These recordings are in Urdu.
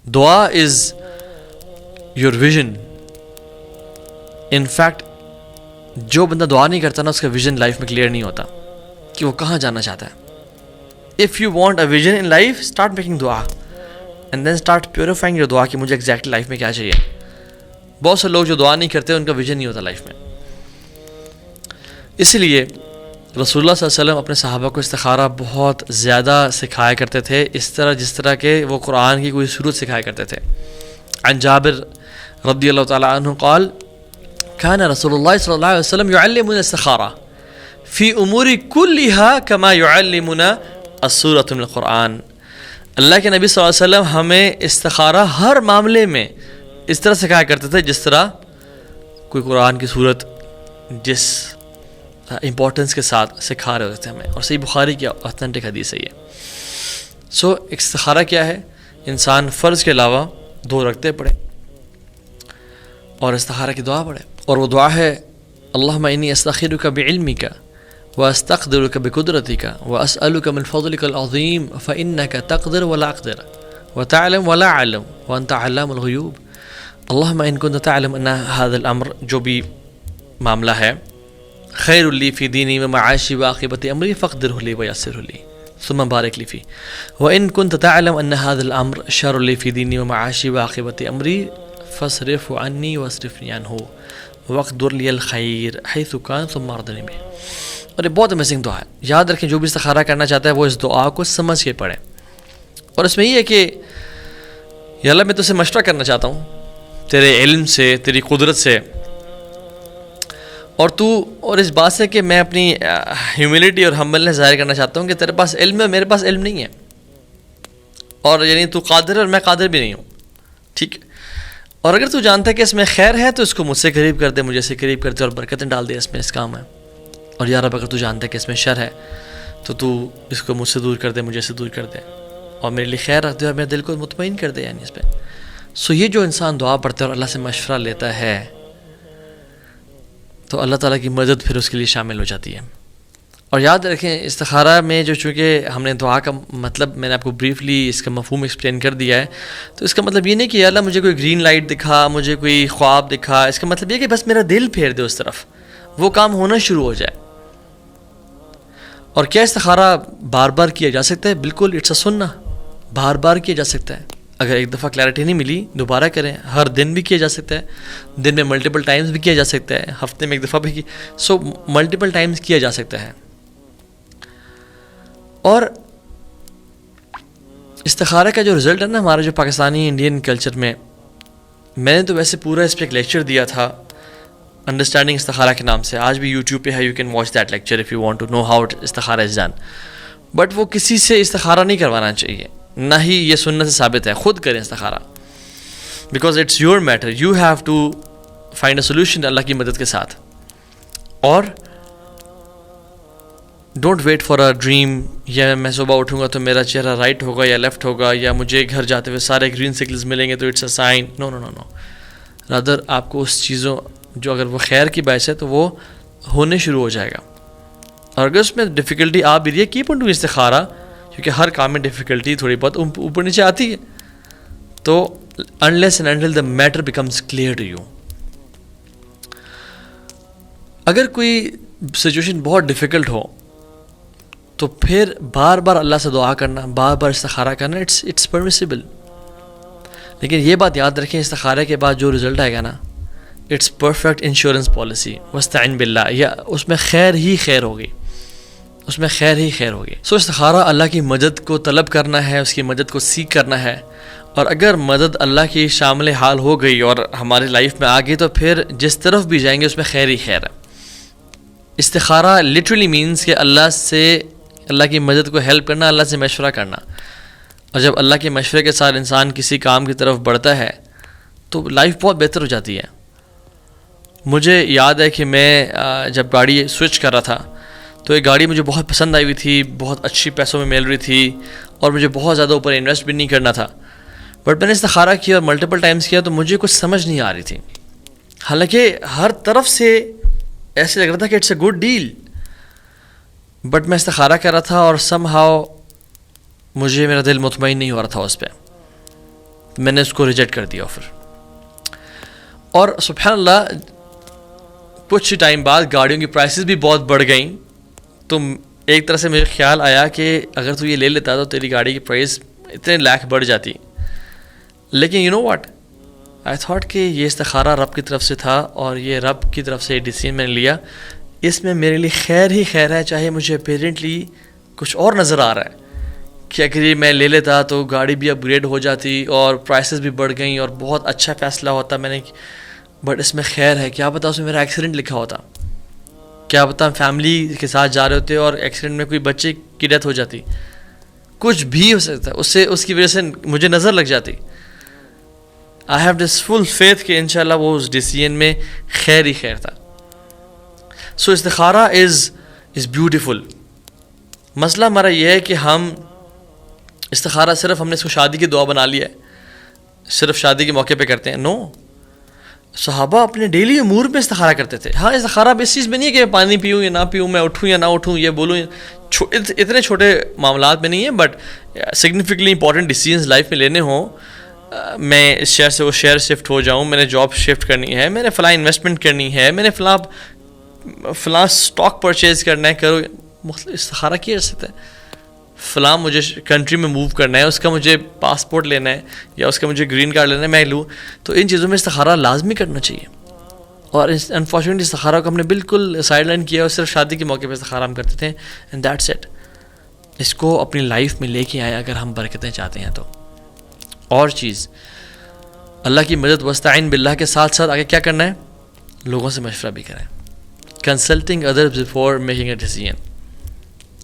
دعا is your vision. In fact جو بندہ دعا نہیں کرتا نا اس کا ویژن لائف میں کلیئر نہیں ہوتا کہ وہ کہاں جانا چاہتا ہے. If you want a vision in life start making دعا and then start purifying your دعا کہ مجھے ایگزیکٹلی لائف میں کیا چاہیے. بہت سے لوگ جو دعا نہیں کرتے ان کا ویژن نہیں ہوتا لائف میں. اسی لیے رسول اللہ صلی اللہ علیہ وسلم اپنے صحابہ کو استخارہ بہت زیادہ سکھایا کرتے تھے، اس طرح جس طرح کہ وہ قرآن کی کوئی سورت سکھایا کرتے تھے. عن جابر رضی اللہ تعالیٰ عنہ قال كان رسول اللہ صلی اللہ علیہ وسلم يعلمنا الاستخارہ فی امور کلها كما يعلمنا السورۃ من القرآن. اللہ کے نبی صلی اللہ علیہ وسلم ہمیں استخارہ ہر معاملے میں اس طرح سکھایا کرتے تھے جس طرح کوئی قرآن کی صورت جس امپورٹنس کے ساتھ سکھا رہے ہوتے تھے ہمیں. اور صحیح بخاری کی اوتھینٹک حدیث ہے یہ. سو استخارہ کیا ہے؟ انسان فرض کے علاوہ 2 رکعتیں پڑھے اور استخارہ کی دعا پڑھے، اور وہ دعا ہے اللہم انی استخیرک بعلمک واستقدرک بقدرتک واسألک من فضلک العظیم فانک تقدر ولا اقدر وتعلم ولا اعلم وانت علام الغیوب. اللہم ان کنت تعلم ان هذا الامر، جو بھی معاملہ ہے، خیر لی فی دینی و معاشی و عاقبت امری فقدرہ لی ویسرہ لی ثم بارک لی فی وان کنت تعلم ان هذا الامر شر لی فی دینی و معاشی و عاقبت امری فاصرف عنی واصرفنی عنہ وقدر لی الخیر حیث کان ثم ارضنی بہ. اور یہ بہت امیزنگ دعا ہے. یاد رکھیں جو بھی استخارہ کرنا چاہتا ہے وہ اس دعا کو سمجھ کے پڑھے. اور اس میں یہ ہے کہ یا اللہ میں تجھ سے مشورہ کرنا چاہتا ہوں تیرے علم سے، تیری قدرت سے، اور اس بات سے کہ میں اپنی ہیوملٹی اور ہمبلنس ظاہر کرنا چاہتا ہوں کہ تیرے پاس علم ہے، میرے پاس علم نہیں ہے، اور یعنی تو قادر ہے اور میں قادر بھی نہیں ہوں. ٹھیک. اور اگر تو جانتا ہے کہ اس میں خیر ہے تو اس کو مجھ سے قریب کر دے، مجھے سے قریب کر دے اور برکتیں ڈال دے اس میں، اس کام ہے. اور یا رب اگر تو جانتا ہے کہ اس میں شر ہے تو اس کو مجھ سے دور کر دے، مجھے سے دور کر دے، اور میرے لیے خیر رکھ دے اور میرے دل کو مطمئن کر دے یعنی اس پہ. سو یہ جو انسان دعا پڑھتا ہے اور اللہ سے مشورہ لیتا ہے تو اللہ تعالیٰ کی مدد پھر اس کے لیے شامل ہو جاتی ہے. اور یاد رکھیں استخارہ میں جو چونکہ ہم نے دعا کا مطلب میں نے آپ کو بریفلی اس کا مفہوم ایکسپلین کر دیا ہے، تو اس کا مطلب یہ نہیں کہ یا اللہ مجھے کوئی گرین لائٹ دکھا، مجھے کوئی خواب دکھا. اس کا مطلب یہ کہ بس میرا دل پھیر دے اس طرف، وہ کام ہونا شروع ہو جائے. اور کیا استخارہ بار بار کیا جا سکتا ہے؟ بالکل، اٹس اے سنہ، بار بار کیا جا سکتا ہے. اگر ایک دفعہ کلیئرٹی نہیں ملی دوبارہ کریں. ہر دن بھی کیا جا سکتا ہے، دن میں ملٹیپل ٹائمز بھی کیا جا سکتا ہے، ہفتے میں ایک دفعہ بھی سو ملٹیپل ٹائمز کیا جا سکتا ہے. اور استخارہ کا جو رزلٹ ہے نا ہمارا جو پاکستانی انڈین کلچر میں نے تو ویسے پورا اس پہ ایک لیکچر دیا تھا انڈرسٹینڈنگ استخارہ کے نام سے. آج بھی یوٹیوب پہ ہے، you can watch that lecture if you want to know how استخارہ از ڈن. بٹ وہ کسی سے استخارہ نہیں کروانا چاہیے، نہ ہی یہ سنت سے ثابت ہے. خود کریں استخارہ، because it's your matter, you have to find a solution اللہ کی مدد کے ساتھ. اور don't wait for a dream, یا میں صبح اٹھوں گا تو میرا چہرہ رائٹ ہوگا یا لیفٹ ہوگا، یا مجھے گھر جاتے ہوئے سارے گرین سگنلز ملیں گے تو it's a sign. No no no no, rather آپ کو اس چیزوں جو اگر وہ خیر کی باعث ہے تو وہ ہونے شروع ہو جائے گا. اور اگر اس میں ڈیفیکلٹی آ بھی رہی ہے، کیپ آن ڈوئنگ استخارہ، کیونکہ ہر کام میں ڈیفیکلٹی تھوڑی بہت اوپر نیچے آتی ہے. تو unless and until the matter becomes clear to you. اگر کوئی سچویشن بہت ڈیفیکلٹ ہو تو پھر بار بار اللہ سے دعا کرنا، بار بار استخارہ کرنا، اٹس پرمیسیبل. لیکن یہ بات یاد رکھیں استخارے کے بعد جو رزلٹ آئے گا نا، اٹس پرفیکٹ انشورنس پالیسی. واستعن باللہ، یا اس میں خیر ہی خیر ہوگی، اس میں خیر ہی خیر ہوگی. سو استخارہ اللہ کی مدد کو طلب کرنا ہے، اس کی مدد کو سیکھ کرنا ہے. اور اگر مدد اللہ کی شامل حال ہو گئی اور ہماری لائف میں آ گئی تو پھر جس طرف بھی جائیں گے اس میں خیر ہی خیر ہے. استخارہ لٹرلی مینس کہ اللہ کی مدد کو ہیلپ کرنا، اللہ سے مشورہ کرنا. اور جب اللہ کے مشورے کے ساتھ انسان کسی کام کی طرف بڑھتا ہے تو لائف بہت بہتر ہو جاتی ہے. مجھے یاد ہے کہ میں جب گاڑی سوئچ کر رہا تھا تو ایک گاڑی مجھے بہت پسند آئی ہوئی تھی، بہت اچھی پیسوں میں مل رہی تھی، اور مجھے بہت زیادہ اوپر انویسٹ بھی نہیں کرنا تھا. بٹ میں نے استخارہ کیا اور ملٹیپل ٹائمز کیا تو مجھے کچھ سمجھ نہیں آ رہی تھی. حالانکہ ہر طرف سے ایسے لگ رہا تھا کہ it's a good deal, but میں استخارہ کر رہا تھا اور سم ہاؤ مجھے میرا دل مطمئن نہیں ہو رہا تھا اس پہ. میں نے اس کو ریجیکٹ کر دیا آفر. اور سبحان اللہ کچھ ٹائم بعد گاڑیوں کی پرائسز بھی بہت بڑھ گئیں. تو ایک طرح سے مجھے خیال آیا کہ اگر تو یہ لے لیتا تو تیری گاڑی کی پرائز اتنے لاکھ بڑھ جاتی. لیکن you know what, I thought کہ یہ استخارہ رب کی طرف سے تھا اور یہ رب کی طرف سے ڈیسیژن میں نے لیا, اس میں میرے لیے خیر ہی خیر ہے, چاہے مجھے اپیرنٹلی کچھ اور نظر آ رہا ہے کہ اگر یہ میں لے لیتا تو گاڑی بھی اپ گریڈ ہو جاتی اور پرائسز بھی بڑھ گئیں اور بہت اچھا فیصلہ ہوتا میں نے, بٹ اس میں خیر ہے. کیا پتا اس میں میرا ایکسیڈنٹ لکھا ہوتا, کیا پتا فیملی کے ساتھ جا رہے ہوتے اور ایکسیڈنٹ میں کوئی بچے کی ڈیتھ ہو جاتی, کچھ بھی ہو سکتا ہے, اس کی وجہ سے مجھے نظر لگ جاتی. I have this full faith کہ انشاءاللہ وہ اس ڈیسیژن میں خیر ہی خیر تھا. سو استخارہ از بیوٹیفل. مسئلہ ہمارا یہ ہے کہ ہم استخارہ صرف ہم نے اس کو شادی کی دعا بنا لیا ہے, صرف شادی کے موقع پہ کرتے ہیں. نو, صحابہ اپنے ڈیلی امور میں استخارہ کرتے تھے. ہاں استخارہ اس چیز میں نہیں ہے کہ میں پانی پیوں یا نہ پیوں, میں اٹھوں یا نہ اٹھوں, یہ بولوں, اتنے چھوٹے معاملات میں نہیں ہیں, but significantly important decisions life میں لینے ہوں. میں اس شہر سے اس شہر شفٹ ہو جاؤں, میں نے جاب شفٹ کرنی ہے, میں نے فلاں انویسٹمنٹ کرنی ہے, میں نے فلاں اسٹاک پرچیز کرنا ہے, کرو. مختلف استخارہ کیا جا سکتا ہے. فلاں مجھے کنٹری میں موو کرنا ہے, اس کا مجھے پاسپورٹ لینا ہے یا اس کا مجھے گرین کارڈ لینا ہے, میں لوں. تو ان چیزوں میں استخارہ لازمی کرنا چاہیے. اور انفارچونیٹلی استخارہ کو ہم نے بالکل سائڈ لائن کیا اور صرف شادی کے موقع پہ استخارہ ہم کرتے تھے, اینڈ دیٹس اٹ. اس کو اپنی لائف میں لے کے آئے اگر ہم برکتیں چاہتے ہیں تو. اور چیز اللہ کی مدد واستعین باللہ کے ساتھ ساتھ آگے کیا کرنا ہے, لوگوں سے مشورہ بھی کریں. Consulting others before making a decision.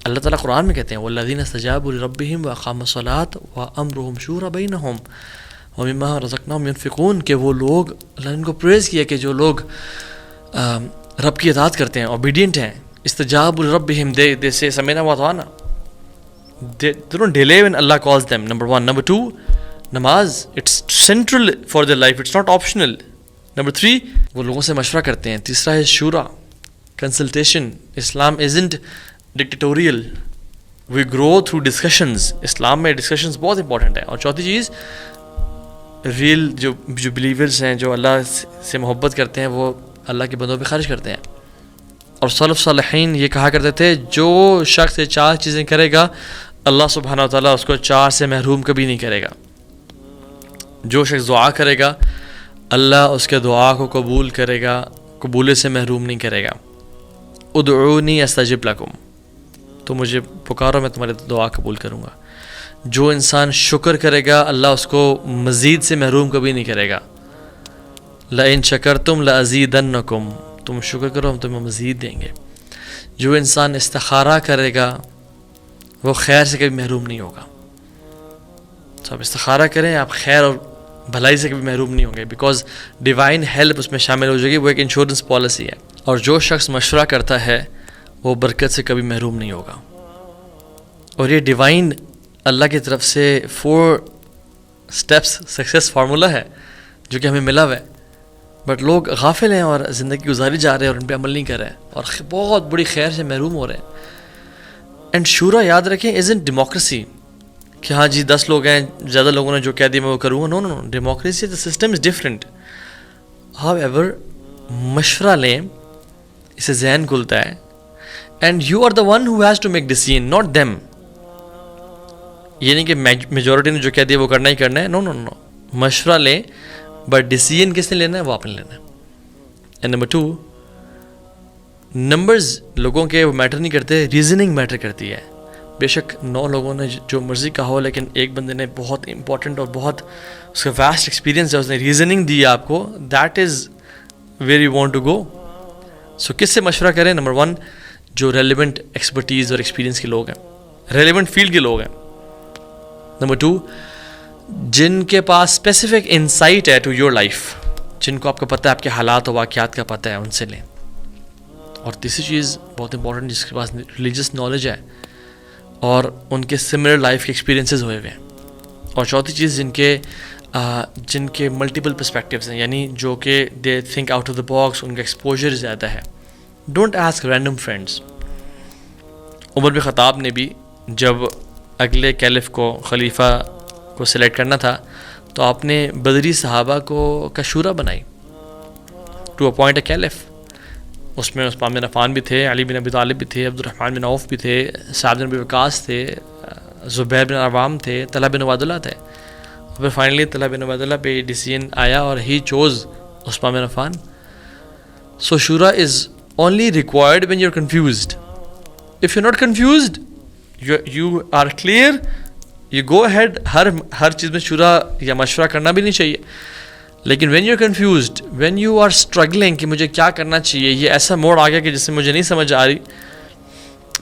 اللہ تعالیٰ قرآن میں کہتے ہیں وَالَّذِينَ اسْتَجَابُوا لِرَبِّهِمْ وَأَقَامُوا الصَّلَاةَ وَأَمْرُهُمْ شُورَىٰ بَيْنَهُمْ وَمِمَّا رَزَقْنَاهُمْ يُنْفِقُونَ, کہ وہ لوگ, اللہ نے ان کو پریز کیا کہ جو لوگ رب کی اطاعت کرتے ہیں, اوبیڈینٹ ہیں. اسْتَجَابُوا لِرَبِّهِمْ, they say سَمِعْنَا وَأَطَعْنَا. They don't delay when Allah calls them. Number one. Number two, نماز, it's central for their life, it's not optional. Number three, وہ لوگوں سے مشورہ کرتے ہیں. تیسرا ہے شورا, consultation. Islam isn't dictatorial, we grow through discussions. اسلام میں ڈسکشنز بہت امپورٹنٹ ہیں. اور چوتھی چیز, ریئل جو بلیورز ہیں, جو اللہ سے محبت کرتے ہیں, وہ اللہ کے بندوں پہ خرچ کرتے ہیں. اور سلف صالحین یہ کہا کرتے تھے جو شخص یہ 4 چیزیں کرے گا اللہ سبحانہ و تعالیٰ اس کو 4 سے محروم کبھی نہیں کرے گا. جو شخص دعا کرے گا اللہ اس کے دعا کو قبول کرے گا, قبول سے محروم نہیں کرے گا. ادعونی استجب لکم, تو مجھے پکارو میں تمہاری دعا قبول کروں گا. جو انسان شکر کرے گا اللہ اس کو مزید سے محروم کبھی نہیں کرے گا. لئن شکرتم لازیدنکم, تم شکر کرو ہم تمہیں مزید دیں گے. جو انسان استخارہ کرے گا وہ خیر سے کبھی محروم نہیں ہوگا. تو آپ استخارہ کریں, آپ خیر اور بھلائی سے کبھی محروم نہیں ہوں گے, بیکاز ڈیوائن ہیلپ اس میں شامل ہو جائے گی. وہ ایک انشورنس پالیسی ہے. اور جو شخص مشورہ کرتا ہے وہ برکت سے کبھی محروم نہیں ہوگا. اور یہ ڈیوائن اللہ کی طرف سے 4 سٹیپس سکسیس فارمولا ہے جو کہ ہمیں ملا ہوا ہے, بٹ لوگ غافل ہیں اور زندگی گزاری جا رہے ہیں اور ان پہ عمل نہیں کر رہے ہیں اور بہت بڑی خیر سے محروم ہو رہے ہیں. اینڈ شورا یاد رکھیں isn't ڈیموکریسی کہ ہاں جی 10 لوگ ہیں, زیادہ لوگوں نے جو کہہ دیا میں وہ کروں گا. نو no know, democracy the system is different. however مشورہ لیں, اسے ذہن کھلتا ہے. And you are the one who has to make decision, not them. یہ نہیں کہ میجورٹی نے جو کہہ دیا وہ کرنا ہی کرنا ہے. نو نو نو, مشورہ لیں بٹ ڈیسیژن کس نے لینا ہے, وہ آپ نے لینا ہے. اینڈ نمبر 2, نمبرز لوگوں کے وہ میٹر نہیں کرتے, ریزننگ میٹر کرتی ہے. بے شک 9 لوگوں نے جو مرضی کہا ہو, لیکن ایک بندے نے بہت امپورٹنٹ اور بہت اس کا واسٹ ایکسپیرینس ہے, اس نے ریزننگ دی آپ کو. That is where you want to go. So کس سے مشورہ کریں؟ نمبر 1, جو ریلیونٹ ایکسپرٹیز اور ایکسپیرینس کے لوگ ہیں, ریلیونٹ فیلڈ کے لوگ ہیں. نمبر 2, جن کے پاس اسپیسیفک انسائٹ ہے ٹو یور لائف, جن کو آپ کا پتہ ہے, آپ کے حالات و واقعات کا پتہ ہے, ان سے لیں. اور تیسری چیز بہت امپورٹنٹ, جس کے پاس ریلیجس نالج ہے اور ان کے سملر لائف کے ایکسپیرینسز ہوئے ہوئے ہیں. اور چوتھی چیز جن کے ملٹیپل پرسپیکٹیوز ہیں, یعنی جو کہ they think out of the box, ان کا ایکسپوجر زیادہ ہے. Don't ask random friends. عمر بن خطاب نے بھی جب اگلے کیلف کو, خلیفہ کو سلیکٹ کرنا تھا, تو آپ نے بدری صحابہ کا شورا بنائی ٹو اپوائنٹ اے کیلف. اس میں عثمان بن عفان بھی تھے, علی بن ابی طالب بھی تھے, عبد الرحمن بن عوف بھی تھے, سعد بن ابی وقاص تھے, زبیر بن عوام تھے, طلحہ بن عبید اللہ تھے. پھر فائنلی طلحہ بن عبید اللہ پہ ڈیسیژن آیا اور ہی چوز عثمان بن عفان. سو شورا از only required when you're confused. If you're not confused, you are clear, you go ahead. ہر چیز میں شورا یا مشورہ کرنا بھی نہیں چاہیے. لیکن when you're confused, when you are struggling کہ مجھے کیا کرنا چاہیے, یہ ایسا موڑ آ گیا کہ جس سے مجھے نہیں سمجھ آ رہی,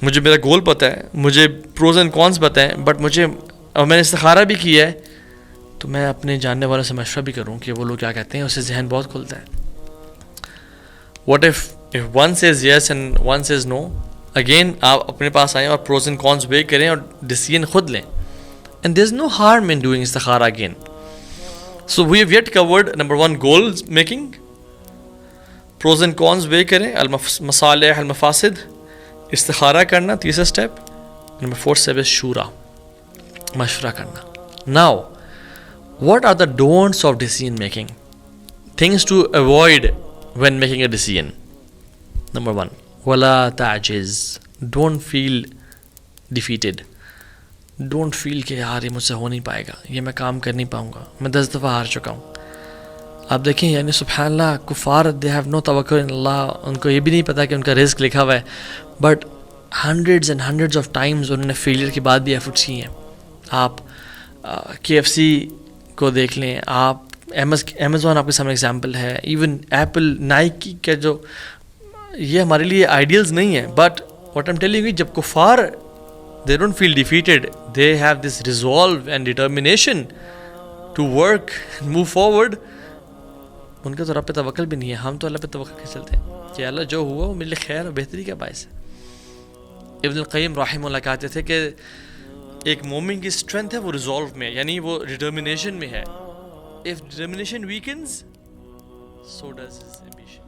مجھے میرا گول پتہ ہے, مجھے پروز اینڈ کونس پتہ ہیں, بٹ مجھے اور میں نے استخارہ بھی کیا ہے, تو میں اپنے جاننے والوں سے مشورہ بھی کروں کہ وہ لوگ کیا کہتے ہیں, اس سے ذہن بہت کھلتا ہے. What if one says yes and one says no, again آپ اپنے پاس آئیں اور pros and cons weigh کریں اور decision خود لیں. And there's no harm in doing istikhara again. So we have yet covered number 1 goal making, pros and cons weigh کریں, المصالح المفاسد, استخارہ کرنا تیسرا step. Number 4 step is shura, مشورہ کرنا. Now what are the don'ts of decision making, things to avoid when making a decision? Number 1, وَلَا تَعْجِز, don't feel defeated. Don't feel کہ یار یہ مجھ سے ہو نہیں پائے گا, یہ میں کام کر نہیں پاؤں گا, میں 10 دفعہ ہار چکا ہوں. آپ دیکھیں یعنی سبحان اللہ, کفار they have no tawakkul in اللہ, ان کو یہ بھی نہیں پتا کہ ان کا رزق لکھا ہوا ہے, but hundreds and hundreds of times انہوں نے فیلئر کے بعد بھی ایفرٹس کی ہیں. آپ KFC کو دیکھ لیں, آپ امیزون آپ کے سامنے ایگزامپل ہے, ایون ایپل, نائکی کے جو یہ ہمارے لیے آئیڈیلز نہیں ہیں, but what am telling you, جب کفار they don't feel defeated, they have this resolve and determination to work and move forward. ان کا تو رب پہ توکل بھی نہیں ہے, ہم تو اللہ پہ توکل کے چلتے ہیں کہ اللہ جو ہوا وہ میرے لیے خیر اور بہتری کا باعث ہے. ابن القیم رحمہ اللہ کہتے تھے کہ ایک مومن کی اسٹرینتھ ہے وہ ریزولو میں, یعنی وہ ڈٹرمنیشن میں ہے. If determination weakens, so does his ambition.